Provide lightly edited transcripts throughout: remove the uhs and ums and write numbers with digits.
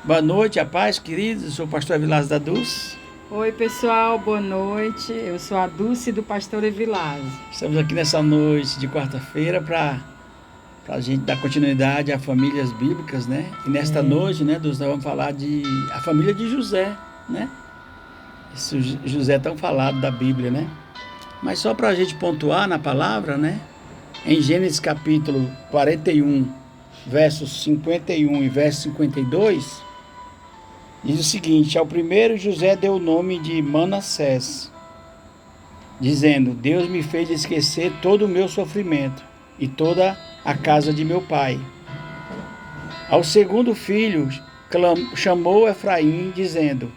Boa noite, a paz, queridos. Eu sou o pastor Evilásio da Dulce. Oi, pessoal, boa noite. Eu sou a Dulce do pastor Evilásio. Estamos aqui nessa noite de quarta-feira para a gente dar continuidade a famílias bíblicas, né? E nesta noite, né, Dulce, nós vamos falar de a família de José, né? Esse José tão falado da Bíblia, né? Mas só para a gente pontuar na palavra, né? Em Gênesis capítulo 41, versos 51 e verso 52, diz o seguinte: ao primeiro José deu o nome de Manassés, dizendo: Deus me fez esquecer todo o meu sofrimento e toda a casa de meu pai. Ao segundo filho chamou Efraim, dizendo: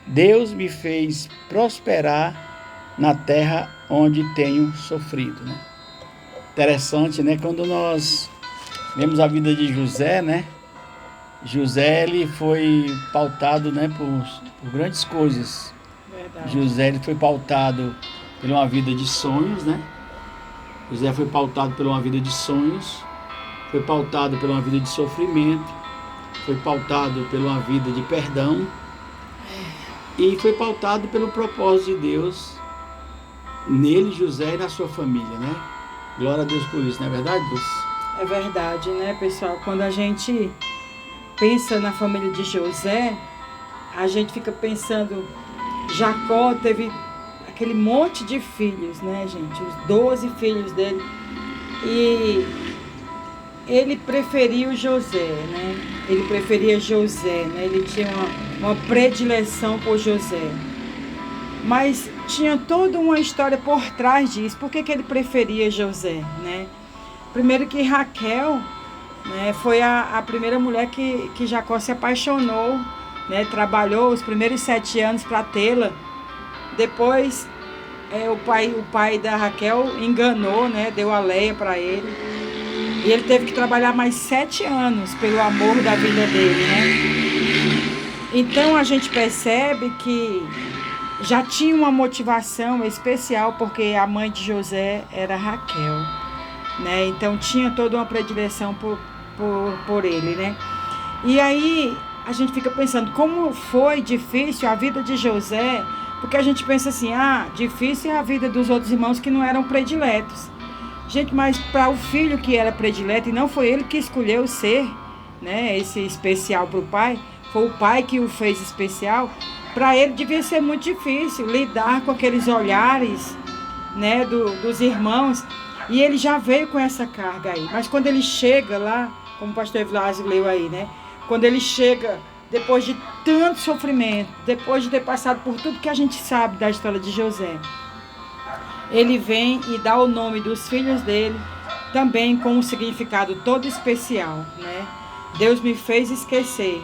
Deus me fez prosperar na terra onde tenho sofrido, né? Interessante, né? Quando nós vemos a vida de José, né? José, ele foi pautado, né, por grandes coisas. Verdade. José, ele foi pautado por uma vida de sonhos, né? José foi pautado por uma vida de sonhos, foi pautado por uma vida de sofrimento, foi pautado por uma vida de perdão e foi pautado pelo propósito de Deus nele, José, e na sua família, né? Glória a Deus por isso, não é verdade, Deus? É verdade, né, pessoal? Quando a gente pensa na família de José, a gente fica pensando, Jacó teve aquele monte de filhos, né, gente? Os 12 filhos dele. E ele preferiu José, né? Ele preferia José, né? Ele tinha uma predileção por José. Mas tinha toda uma história por trás disso. Por que ele preferia José, né? Primeiro que Raquel, né, foi a primeira mulher que Jacó se apaixonou, né? Trabalhou os primeiros 7 anos para tê-la. Depois, o pai da Raquel enganou, né? Deu a Leia para ele. E ele teve que trabalhar mais 7 anos pelo amor da vida dele, né? Então a gente percebe que já tinha uma motivação especial, porque a mãe de José era Raquel, né? Então tinha toda uma predileção por ele, né? E aí a gente fica pensando como foi difícil a vida de José, porque a gente pensa assim, difícil é a vida dos outros irmãos que não eram prediletos. Gente, mas para o filho que era predileto, e não foi ele que escolheu ser, né, esse especial para o pai, foi o pai que o fez especial. Para ele devia ser muito difícil lidar com aqueles olhares, né, dos irmãos. E ele já veio com essa carga aí. Mas quando ele chega lá, como o pastor Evilásio leu aí, né? Quando ele chega, depois de tanto sofrimento, depois de ter passado por tudo que a gente sabe da história de José, ele vem e dá o nome dos filhos dele, também com um significado todo especial, né? Deus me fez esquecer.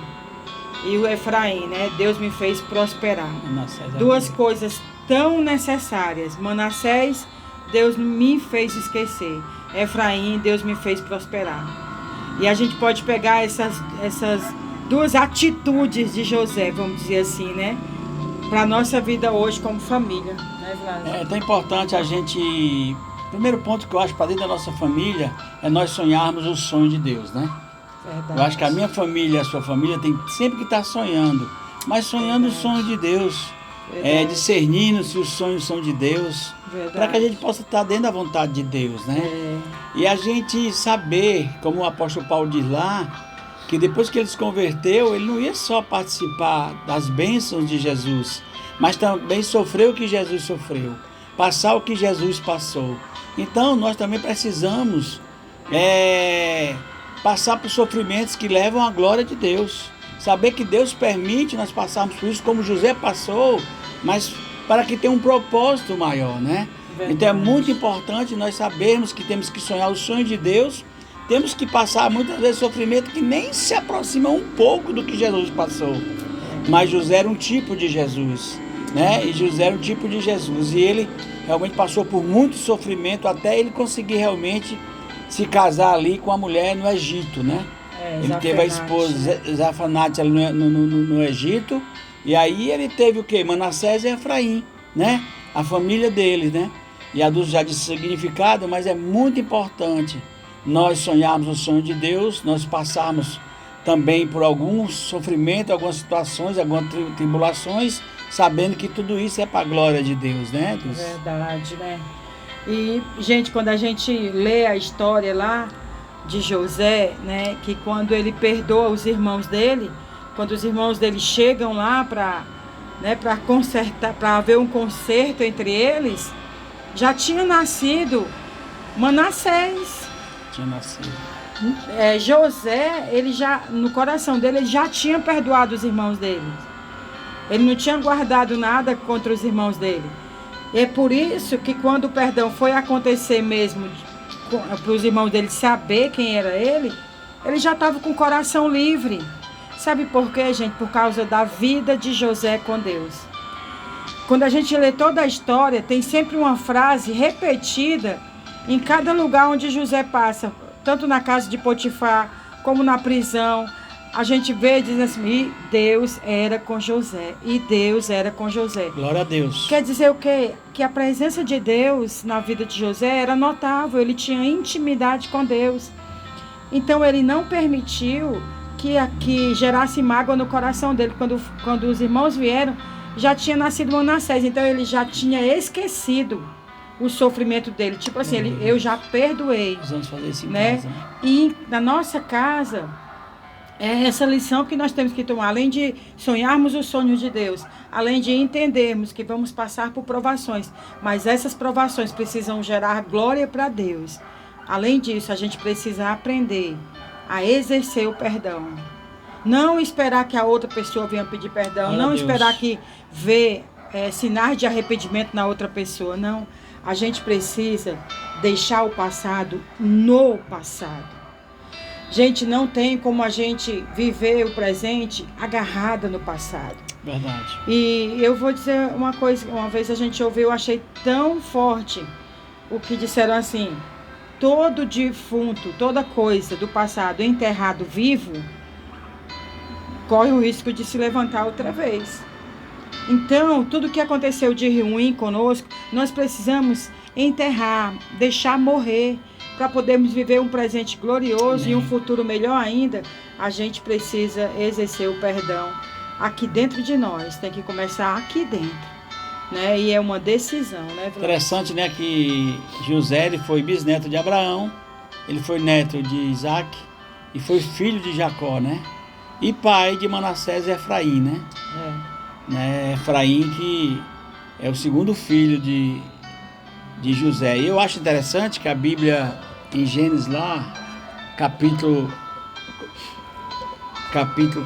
E o Efraim, né? Deus me fez prosperar. Duas coisas tão necessárias. Manassés, Deus me fez esquecer. Efraim, Deus me fez prosperar. E a gente pode pegar essas duas atitudes de José, vamos dizer assim, né? Para a nossa vida hoje como família, né, Vlad? É tão importante a gente... Primeiro ponto que eu acho para dentro da nossa família é nós sonharmos o sonho de Deus, né? Verdade. Eu acho que a minha família e a sua família tem sempre que estar sonhando, mas sonhando o sonho de Deus, discernindo se os sonhos são de Deus, para que a gente possa estar dentro da vontade de Deus, né? E a gente saber, como o apóstolo Paulo diz lá, que depois que ele se converteu, ele não ia só participar das bênçãos de Jesus, mas também sofrer o que Jesus sofreu, passar o que Jesus passou. Então nós também precisamos passar por sofrimentos que levam à glória de Deus. Saber que Deus permite nós passarmos por isso, como José passou, mas para que tenha um propósito maior, né? Verdade. Então é muito importante nós sabermos que temos que sonhar o sonho de Deus, temos que passar muitas vezes sofrimento que nem se aproxima um pouco do que Jesus passou. Mas José era um tipo de Jesus, né? E José era um tipo de Jesus, e ele realmente passou por muito sofrimento até ele conseguir realmente se casar ali com a mulher no Egito, né? Ele teve a esposa Zafanate ali no Egito, e aí ele teve o quê? Manassés e Efraim, né? A família dele, né? E a Dulce já disse significado, mas é muito importante nós sonharmos o sonho de Deus, nós passarmos também por algum sofrimento, algumas situações, algumas tribulações, sabendo que tudo isso é para a glória de Deus, né? Verdade, né? E, gente, quando a gente lê a história lá de José, né, que quando ele perdoa os irmãos dele, quando os irmãos dele chegam lá para consertar, para haver um conserto entre eles, já tinha nascido Manassés. Tinha nascido. José, ele já, no coração dele, ele já tinha perdoado os irmãos dele. Ele não tinha guardado nada contra os irmãos dele. E é por isso que quando o perdão foi acontecer mesmo, para os irmãos dele saber quem era ele já estava com o coração livre. Sabe por quê, gente? Por causa da vida de José com Deus. Quando a gente lê toda a história, tem sempre uma frase repetida em cada lugar onde José passa, tanto na casa de Potifar, como na prisão. A gente vê dizendo assim, e Deus era com José, e Deus era com José. Glória a Deus. Quer dizer o quê? Que a presença de Deus na vida de José era notável, ele tinha intimidade com Deus. Então ele não permitiu que gerasse mágoa no coração dele. Quando os irmãos vieram, já tinha nascido Manassés, então ele já tinha esquecido o sofrimento dele. Tipo assim, eu já perdoei. Vamos fazer isso em né? casa, né? E na nossa casa, é essa lição que nós temos que tomar. Além de sonharmos os sonhos de Deus, além de entendermos que vamos passar por provações, mas essas provações precisam gerar glória para Deus. Além disso, a gente precisa aprender a exercer o perdão. Não esperar que a outra pessoa venha pedir perdão, Glória não a Deus. esperar que ver sinais de arrependimento na outra pessoa, não. A gente precisa deixar o passado no passado. Gente, não tem como a gente viver o presente agarrada no passado. Verdade. E eu vou dizer uma coisa, uma vez a gente ouviu, eu achei tão forte o que disseram assim, todo defunto, toda coisa do passado enterrado vivo, corre o risco de se levantar outra vez. Então, tudo que aconteceu de ruim conosco, nós precisamos enterrar, deixar morrer, para podermos viver um presente glorioso e um futuro melhor ainda. A gente precisa exercer o perdão aqui dentro de nós, tem que começar aqui dentro, né? E é uma decisão, né, Vlad? Interessante, né, que José, ele foi bisneto de Abraão, ele foi neto de Isaac e foi filho de Jacó, né? E pai de Manassés e Efraim, né? Efraim, que é o segundo filho de José. E eu acho interessante que a Bíblia, em Gênesis lá, capítulo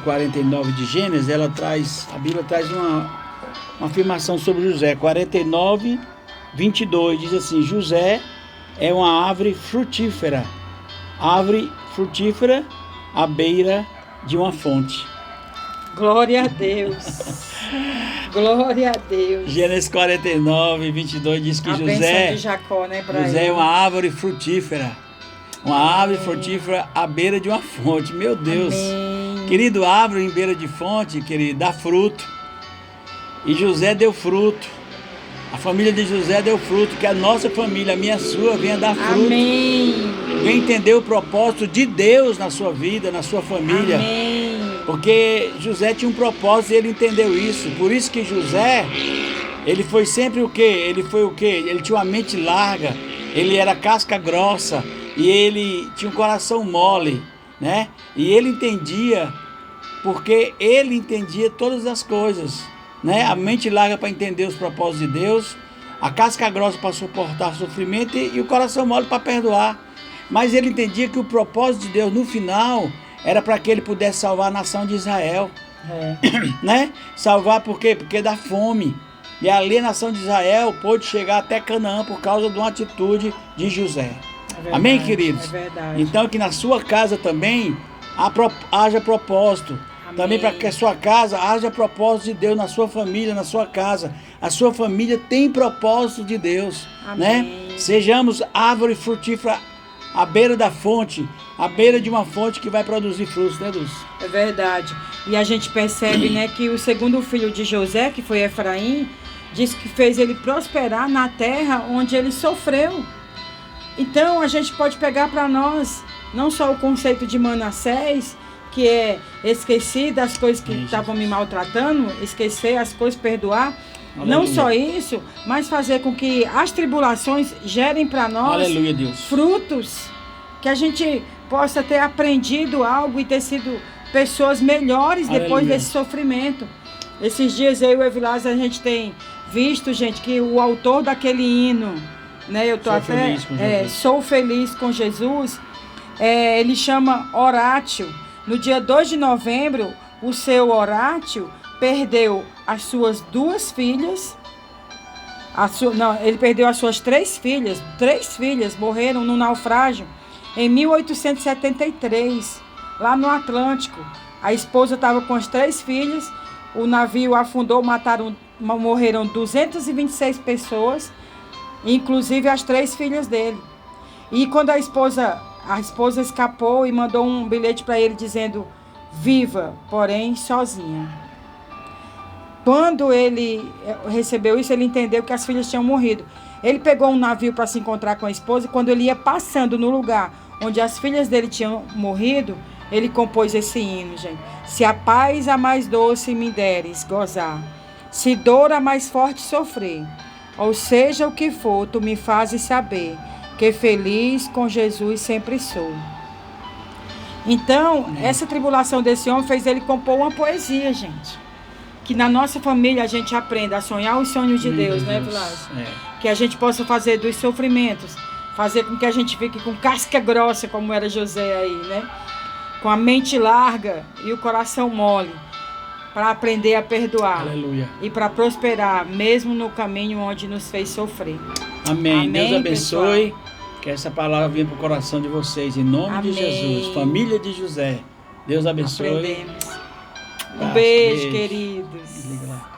49 de Gênesis, a Bíblia traz uma afirmação sobre José. 49, 22, diz assim, José é uma árvore frutífera à beira de uma fonte. Glória a Deus. Glória a Deus. Gênesis 49, 22 diz que a José, de Jacó, né, José é uma árvore frutífera. Uma árvore frutífera à beira de uma fonte. Meu Deus. Amém. Querido, árvore em beira de fonte, querido, dá fruto. E José deu fruto. A família de José deu fruto. Que a nossa família, a minha e a sua, venha dar fruto. Amém. Venha entender o propósito de Deus na sua vida, na sua família. Amém. Porque José tinha um propósito e ele entendeu isso. Por isso que José, ele foi sempre o quê? Ele foi o quê? Ele tinha uma mente larga, ele era casca grossa e ele tinha um coração mole, né? E ele entendia, porque ele entendia todas as coisas, né? A mente larga para entender os propósitos de Deus, a casca grossa para suportar sofrimento e o coração mole para perdoar. Mas ele entendia que o propósito de Deus no final era para que ele pudesse salvar a nação de Israel. Né? Salvar por quê? Porque da fome. E ali a nação de Israel pôde chegar até Canaã por causa de uma atitude de José. Verdade, amém, queridos? É verdade. Então que na sua casa também haja propósito. Amém. Também para que a sua casa haja propósito de Deus na sua família, na sua casa. A sua família tem propósito de Deus. Amém. Né? Sejamos árvore frutífera à beira da fonte, à beira de uma fonte que vai produzir frutos, né, Dulce? É verdade. E a gente percebe, né, que o segundo filho de José, que foi Efraim, diz que fez ele prosperar na terra onde ele sofreu. Então a gente pode pegar para nós não só o conceito de Manassés, que é esquecer das coisas que Isso. estavam me maltratando, esquecer as coisas, perdoar. Aleluia. Não só isso, mas fazer com que as tribulações gerem para nós Aleluia, Deus. frutos, que a gente possa ter aprendido algo e ter sido pessoas melhores depois Aleluia. desse sofrimento. Esses dias eu e o Evilás, a gente tem visto, gente, que o autor daquele hino, né, eu tô Sou até feliz com Jesus. Sou Feliz com Jesus, ele chama Horácio. No dia 2 de novembro, o seu Horácio perdeu as suas 2 filhas. Ele perdeu as suas 3 filhas. 3 filhas morreram no naufrágio em 1873, lá no Atlântico. A esposa estava com as 3 filhas. O navio afundou, morreram 226 pessoas, inclusive as 3 filhas dele. E quando a esposa escapou e mandou um bilhete para ele dizendo: viva, porém sozinha. Quando ele recebeu isso, ele entendeu que as filhas tinham morrido. Ele pegou um navio para se encontrar com a esposa, e quando ele ia passando no lugar onde as filhas dele tinham morrido, ele compôs esse hino, gente. Se a paz a mais doce me deres gozar, se dor a mais forte sofrer, ou seja o que for, tu me fazes saber que feliz com Jesus sempre sou. Então, essa tribulação desse homem fez ele compor uma poesia, gente. Que na nossa família a gente aprenda a sonhar os sonhos de Deus, né, Vilásio? Que a gente possa fazer dos sofrimentos, fazer com que a gente fique com casca grossa, como era José aí, né? Com a mente larga e o coração mole, para aprender a perdoar. Aleluia. E para prosperar, mesmo no caminho onde nos fez sofrer. Amém. Amém, Deus abençoe. pessoal. Que essa palavra venha para o coração de vocês, em nome de Amém. Jesus. Família de José. Deus abençoe. Aprendemos. Um Tá, beijo, beijo. queridos. Desliga lá.